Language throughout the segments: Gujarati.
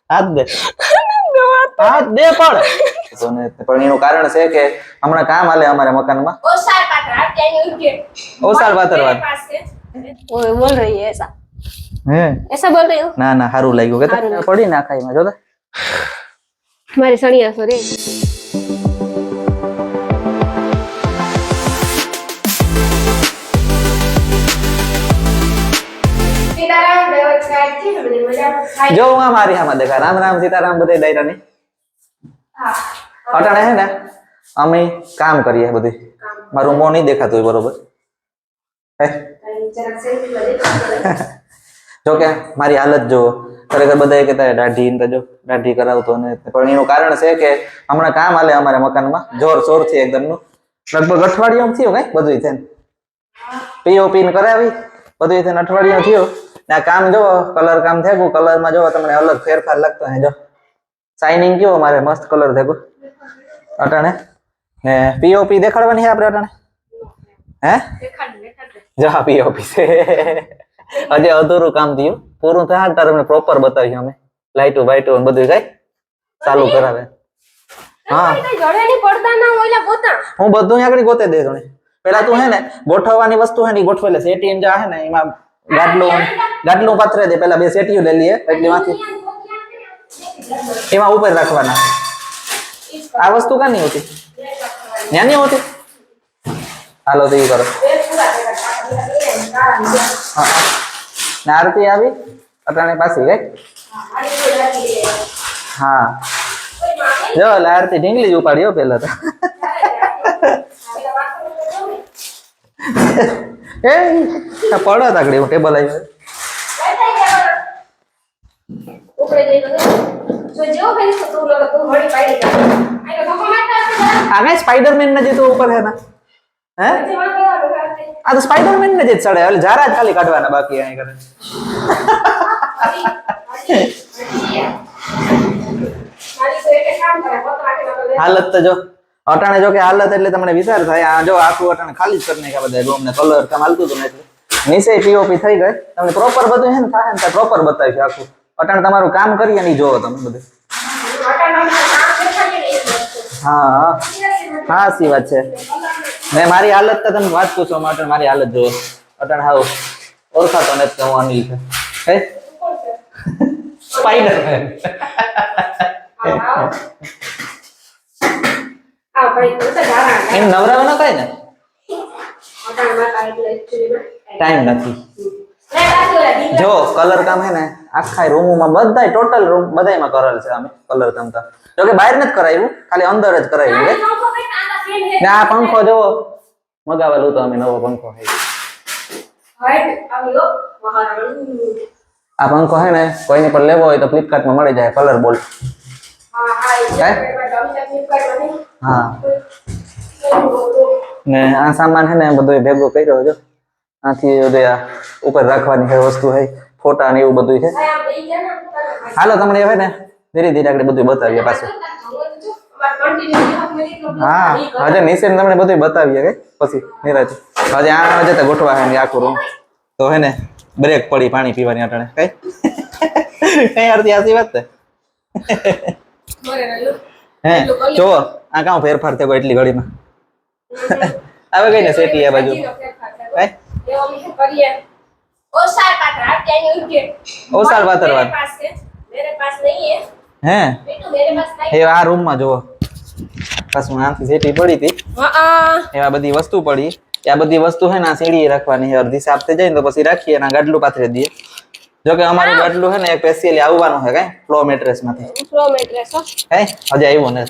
હાથ દે હાથ દે પણ એનું કારણ છે કે હમણાં કામ હાલે અમારે મકાનમાં ઓસાર પાથરવા ओए बोल रही है ऐसा હે ऐसा बोल रही हो ના ના સારું લાગ્યું કે પડી નાખાય માં જોતા हमारी सड़िया सोरे જો હું મારી આમાં દેખા રામ રામ સીતારામ બધે ડાયરા ની અટાણે હે ને અમે કામ કરીએ બધું મારું મોં નહીં દેખાતું બરોબર હે જો કે મારી હાલત જો ખરેખર બધા કહેતા દાઢી ને જો દાઢી કરાવતો ને પણ એનું કારણ છે કે હમણાં કામ હાલે અમારે મકાનમાં જોર શોર થી એકદમ નું લગભગ અઠવાડિયું થયું કઈ બધું થઈને પીઓપી ને કરાવી બધું થઈને અઠવાડિયું થયું ને આ કામ જો કલર કામ થયું કલર માં જો તમને અલગ ફેરફાર લાગતો હે જો શાઇનિંગ કેવો મારે મસ્ત કલર થયો અટાણે ને પીઓપી દેખાડવાની છે આપણે અટાણે હે જો હા પીઓપી છે હજી અધૂરું કામ થયું પૂરું થાય તારે તમને પ્રોપર બતાવ્યું અમે લાઈટો બાઈટો બધું કઈ ચાલુ કરાવે હા હું બધું આગળ ગોતે દે તને પેલા તું હે ને ગોઠવવાની વસ્તુ હે ને ગોઠવે લે સેટીએમ જા હે ને એમાં ગાડલું પાથરે દે પેલા બે સેટીઓ લઈ લઈએ એટલે માંથી એમાં ઉપર રાખવાના આ વસ્તુ કાની હોતી ન્યાની હોતી હાલો તો એ કરો આરતી આવી અટાણે પાછી ગઈ હા જો આરતી ઢીંગલી જ ઉપાડ્યો પેલા તો એ પડો તાકડી હું ટેબલ આવી આને સ્પાઈડરમેન ને જે તો ઉપર હે ના હે આ તો સ્પાઈડરમેન ને જે ચડે એટલે જારા જ ખાલી કાઢવાના બાકી અહીં કરે હાલત તો જો અટાણે જો કે હાલત એટલે તમને વિચાર થાય આ જો આખું અટાણે ખાલી જ કરી નાખ્યા બધા રૂમ ને કલર કામ હાલતું હતું ને એટલે નીચે પીઓપી થઈ ગઈ તમને પ્રોપર બધું છે ને થાય ને પ્રોપર બતાવીશું આખું અટાણે તમારું કામ કરીએ નહીં જોવો તમે બધું હા હા સી વાત છે ને મારી હાલત તો તમે વાત પૂછવા માટે મારી હાલત જોવો અટાણે હાવ ઓળખાતો નથી હું અનિલ છે હે સ્પાઈડરમેન એમ નવરાવાનો કઈ ને ટાઈમ નથી જો કલર કામ હે ને આખા રૂમમાં બધાય ટોટલ રૂમ બધાયમાં કરેલ છે અમે કલર કામ તો જો કે બહાર નથી કરાવ્યું ખાલી અંદર જ કરાવ્યું ને આ પંખો જો મગાવેલું તો અમે નવો પંખો આ પંખો હે ને કોઈને પણ લેવો હોય તો ફ્લિપકાર્ટમાં મળી જાય કલર બોલ્ટ હા ને આ સામાન હે ને બધો ભેગો કર્યો જો આથી ઉપર રાખવાની છે વસ્તુ છે ફોટા ને એવું બધું છે હાલો તમને હવે ને ધીરે ધીરે આગળ બધું બતાવીએ પાછું હા હજે નીચે તમને બધું બતાવીએ કે પછી નિરાજ હજે આ હજે તો ગોઠવા હે ને આખું રૂમ તો હે ને બ્રેક પડી પાણી પીવાની અટાણે કઈ કઈ અર્થી આસી વાત છે હે જો આ કામ ફેરફાર થયો એટલી ઘડીમાં હવે કઈ ને સેટી આ બાજુ કઈ ઓસાર પાથરવા હે એ આ રૂમ માં જો પાછું આથી સેટી પડી હતી એવા બધી વસ્તુ પડી આ બધી વસ્તુ હે ને સીડી રાખવાની છે અડધી સાફ થઈ જાય ને તો પછી રાખીએ અને ગાડલું પાથરી દઈએ જો કે અમારું ગાડલું હે ને એક સ્પેશિયલી આવવાનું છે કઈ ફ્લો મેટ્રેસ માંથી ફ્લો મેટ્રેસ હે હજી આવ્યું ને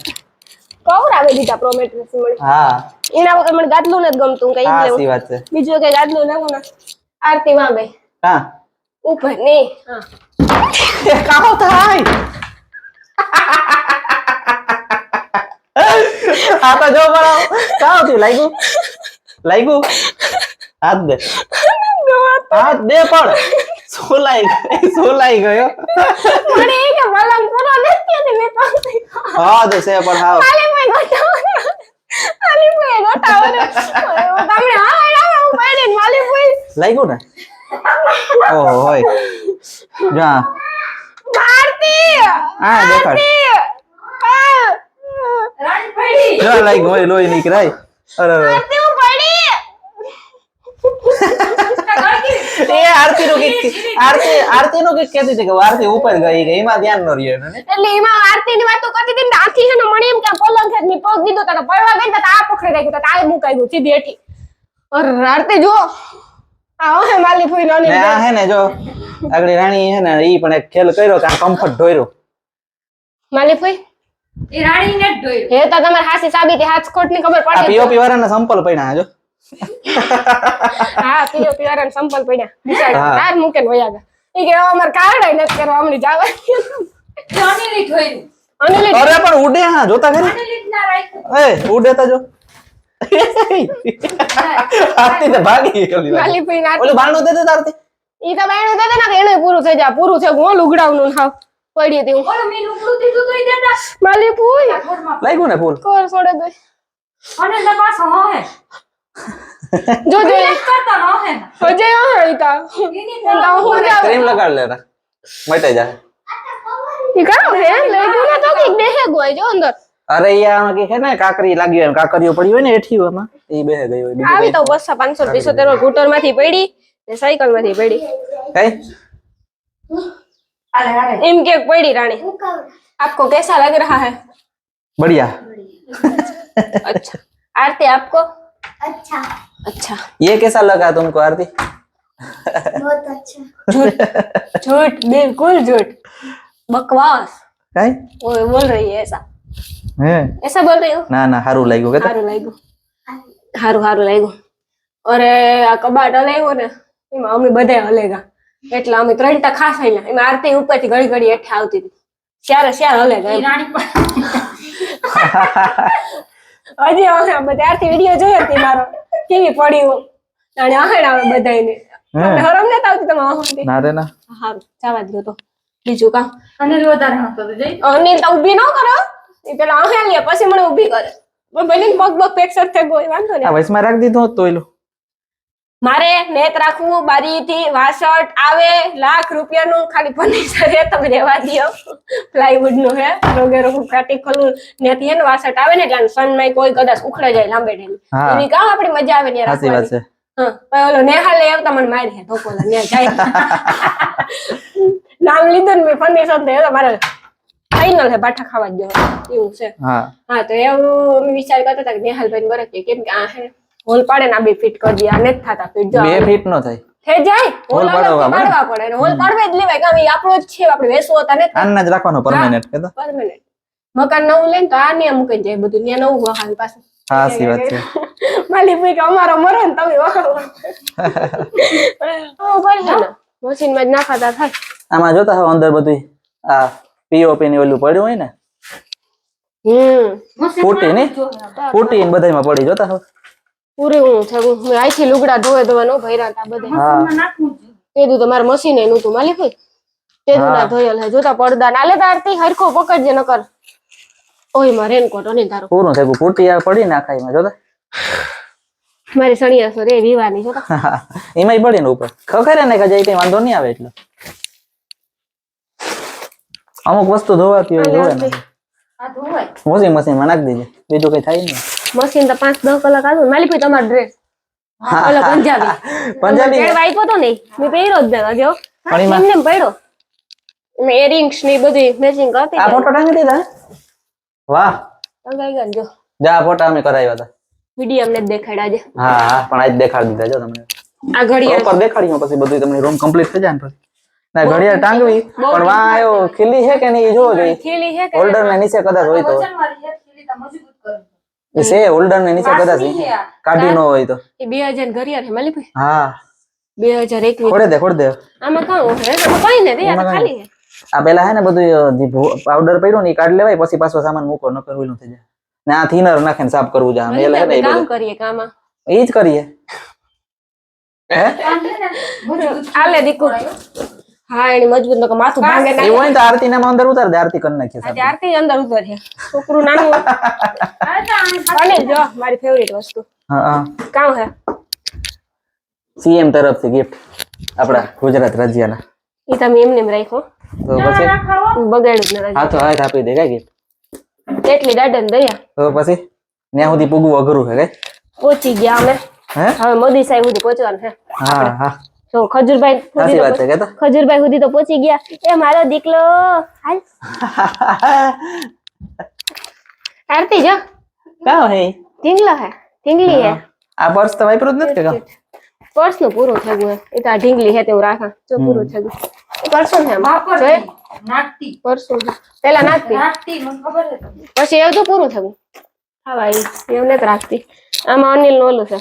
કવરાવે દીધા પ્રો મેટ્રેસ મળી હા એના વગર મને ગાદલું નથી ગમતું કઈ હા સી વાત છે બીજું કઈ ગાદલું નાખું ના આરતી માં બે હા ઉપર ને હા કાહો થાય આ તો જો બરાવ કાહો થી લાગ્યું હાથ દે પણ સોલાઈ ગયો મને એ કે મલમ પૂરો નથી ને મે તો હા તો છે પણ હા આલી મે ગોટાવો તમને હા એડા હું પાડે માલી પોઈ લાગ્યું ને ઓહો હોય જા ભારતી આ દેખાડ રાણી પડી જો લાઈક મોય લોહી નીકળાય અરે આરતી હું પડી એ આરતી નું નું કઈક કહેતી હતી કે આરતી ઉપર ગઈ કે એમાં ધ્યાન ન રહ્યો એને એટલે એમાં આરતી ની વાતો કરતી હતી ને આખી છે ને મને એમ કે પલંગ છે ની પગ દીધો તને પડવા ગઈ તો આ પકડી રાખ્યું તો આ મુકાઈ ગયું સીધી હેઠી અરે આરતી જો આ હે માલી ફૂઈ નાની ને આ હે ને જો આગળ રાણી હે ને ઈ પણ એક ખેલ કર્યો કે આ કમ્ફર્ટ ઢોર્યો માલી ફૂઈ એ રાણી ને જ ધોઈ હે તો તમારે હાસી સાબિતી હાથ ખોટ ની ખબર આ પડે પીઓપી વાળાના સંપલ પડ્યા જો હા પીઓપી વાળાને સંપલ પડ્યા બિચારા હા. તાર મૂકે ને વયા ગયા ઈ કે અમાર કાઢાય નથી કરવા અમને જાવા અનિલી ધોઈ અનિલ અરે પણ ઉડે હા જોતા ખરી અનિલી જ ના રાખ્યું એ ઉડે તો જો આરતી તો ભાગી ગઈ ઓલી વાર. માલી ફૂઈ ના ઓલું બારણું દે દે તારતી ઈ તો બાયણું દેતા ના કે એને પૂરું થઈ જાય પૂરું છે હું લુગડાવનું હાવ પડી હતી હું ઓલું મીનું ઉપડું દીધું તો ઈ દેતા માલી ફૂઈ ઘરમાં લાગ્યું ને ફૂલ કોર છોડે દે અને ને પાછો હોહે જો જો એક કરતા હોહે ને હજે આઈતા એની તો હું જાવ ક્રીમ લગાડ લેતા મટાઈ જાય ઈ કામ હે લઈ ગયો ને તો કે બેહે ગોય જો અંદર અરે યાર કે છે ને કાકરી લાગી હોય કાકરીઓ પડી હોય ને એઠી એમાં એ બેહે ગઈ હોય બીજું આવી તો બસ 575 સ્કૂટર માંથી પડી ને સાયકલ માંથી પડી કઈ આલે આલે એમ કે પડી રાણી आपको कैसा लग रहा है बढ़िया अच्छा आरती आपको अच्छा अच्छा ये कैसा लगा तुमको आरती बहुत अच्छा झूठ झूठ बिल्कुल झूठ बकवास कई वो बोल रही है ऐसा હે ऐसा बोल रही हो ના ના હારું લાગ્યું કે हारू लाग्યું हारू लाग्યું અરે આ કબાટ હલાવ્યો ને એમાં અમે બધા હલેગા એટલે અમે ત્રણટા ખાસ આયલા એમાં આરતી ઉપરથી ઘડી ઘડી હેઠે આવતી હતી ત્યારે હલેગા ઈ એમ. રાણી પણ હજી હવે બધા આરતી વિડીયો જોયો હતી મારો કેવી પડી હું અને ahણ આવે બધાયને તમને હરમ નથી આવતી તમે ahણથી ના રે ના હારું જવા દો તો બીજું કામ અનિલ વધારે હતો તો જઈ અનિલ તો ઊભી ન કરો એ પેલા ahણ લે પછી મને ઊભી કરે પણ ભલે પગ ફ્રેક્ચર થઈ ગયો વાંધો આ નહીં વયસમાં રાખી દીધું હોત તો એલું મારે નેત રાખવું બારીથી વાસટ આવે લાખ રૂપિયાનું ખાલી ફર્નિચર હે તમે રહેવા દો પ્લાયવુડ નું હે રોગે રોગ કાટી ખોલું નેથી હે ને વાસટ આવે ને એટલે સનમાં કોઈ કદાચ ઉખડે જાય લાંબે ટાઈમ હા. એની કામ આપણી મજા આવે ને સાચી વાત છે હા પણ ઓલો નેહાલે આવતા મને મારી હે ધોકોલા ને જાય નામ લીધું ને મેં ફર્નિચર તો એ મારે ફાઇનલ હે બાઠા ખાવા જ જવાનું એવું છે હા હા તો એવું અમે વિચાર કરતા હતા કે નેહાલભાઈ બરાબર કે કેમ કે આ હે હોલ પાડે ને આ બે ફિટ કરી દે આ નથી થતા ફિટ જો 2 ફીટ નો થાય થઈ જાય હોલ હોલ પાડવા પાડવા પડે ને હોલ પાડવા જ લેવાય કામ ઈ આપણો જ છે આપણે વેસવો હતા ને આના જ રાખવાનો પરમેનન્ટ કે તો પરમેનન્ટ મકાન નવું લઈને તો આ ને મૂકી જાય બધું ત્યાં નવું વહાલ પાછું હા સાચી વાત છે માલી ભાઈ કે અમારો મરો ને તમે વહાવો બરાબર છે ને મશીન માં જ નાખાતા થાય આમાં જોતા હો અંદર બધું આ પીઓપી ની ઓલું પડ્યું હોય ને ફૂટી ને ફૂટી ને બધાયમાં પડી જોતા હો પૂરી હું થયું મેં આઈથી લુગડા ધોવા નો ભર્યા હતા બધે હા નાખવું જ કીધું તમારે મશીન એનું તું માલિક હોય તે હા. ધોયેલ હે જોતા પડદા નાલે તારતી હરખો પકડજે નકર ઓય માં રેનકોટ અને તારો પૂરું થઈ ગયું ફૂટી આ પડી ને આખાઈમાં જોતા મારી સણિયા સો રે વિવાની જોતા એમાંય પડી ને ઉપર ખખરે ને કે જાય કઈ વાંધો નહીં આવે એટલે અમુક વસ્તુ ધોવાતી હોય ધોવે ને આ ધોવાય વોશિંગ મશીનમાં નાખી દેજે બીજું કઈ થાય નહીં મશીન તો 5-10 કલાક આવું માલિક ભાઈ તમારો ડ્રેસ ઓલો પંજાબી પંજાબી પેર વાઈપો તો નહીં મેં પહેર્યો જ નતો જો પણ એમાં એમને પડ્યો મેં ઇયરિંગ્સ ની બધી મેચિંગ કરતી આ ફોટો ટાંગી દીધા વાહ ટંગાઈ ગયા જો જા ફોટા અમે કરાવ્યા હતા વિડીયો અમને જ દેખાડ્યા છે હા હા પણ આજ દેખાડી દીધા જો તમને આ ઘડિયાળ પ્રોપર દેખાડીમાં પછી બધું તમને રૂમ કમ્પ્લીટ થઈ જાય ને પછી ના ઘડિયાળ ટાંગવી પણ વાહ આયો ખીલી છે કે નહીં એ જોવો જોઈએ ખીલી છે કે હોલ્ડર ને નીચે કદાચ હોય તો વજન વાળી હેત લીધા મજબૂત કરું એ છે હોલ્ડર ને નીચે કદાચ વાસની છે આ. કાઢી ન હોય તો એ 2000 ઘડિયાળ છે માલિક ભાઈ હા 2021 ખોડે દે આમાં કામ હે આમાં કઈ નથી આ તો ખાલી છે આ પેલા હે ને બધું પાવડર પડ્યો ને એ કાઢી લેવાય પછી પાછો સામાન મૂકો ન કરવું થઈ જાય ને આ થીનર નાખીને સાફ કરવું જાય મેલા હે ને એ કામ બધું કરીએ કામાં એ જ કરીએ હે આમ છે ને મજબૂત આલે દીકુ હા એની મજબૂત નકો માથું ભાંગે ના એવું હોય તો આરતી નામ અંદર ઉતાર દે આરતી કરી નાખીએ આજે આરતી અંદર ઉતર છે છોકરું નાનું અને જો મારી ફેવરિટ વસ્તુ હા હા કામ હે સીએમ તરફથી ગિફ્ટ આપણા ગુજરાત રાજ્યના ઈ તમે એમને એમ રાખ્યો તો પછી બગાડ્યું જ ન હા તો હાથ આપી દે કઈ ગીત એટલી દાડન દયા તો પછી ત્યાં સુધી પૂગવું અઘરું છે કઈ પહોંચી ગયા અમે હે હવે મોદી સાહેબ સુધી પહોંચવાનું છે હા હા તો ખજૂરભાઈ સાચી વાત છે કે તો ખજૂરભાઈ સુધી તો પહોંચી ગયા એ મારો દીકલો હાલ આરતી જો કાં હે ઢીંગલો હે ઢીંગલી હે આ પર્સ તો વાપરું જ નથી કે કાં? પર્સ નું પૂરું થઈ ગયું એ તો આ ઢીંગલી હે તેવું રાખા જો પૂરું થઈ ગયું એ પરસું છે વાપરતી, જોયે? નાખતી પરસું છે. પેલા નાખતી નાખતી મને ખબર હતી પછી એવું તો પૂરું થયું હા ભાઈ એવું નથી રાખતી આમાં અનિલ નું ઓલું છે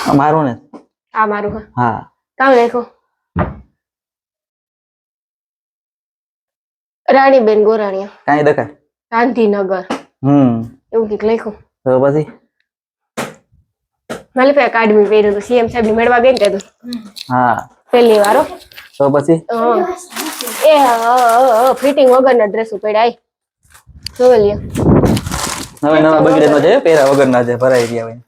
આ મારું ને આ મારું હા હા કામ નાખો રાણીબેન ગોરાણીયા કાંઈ દેખાય ગાંધીનગર એવું કઈક લખ્યું તો પછી મારે પાસે એકેડમી પહેર્યું હતું સીએમ સાહેબ ની મેળવા ગઈ ને કીધું હા પહેલી વાર હો. તો પછી એ ફિટિંગ વગરના ડ્રેસ પડ્યા જોવે લ્યો નવા નવા બગડે નો છે પહેરા વગર ના છે ભરાઈ ગયા હોય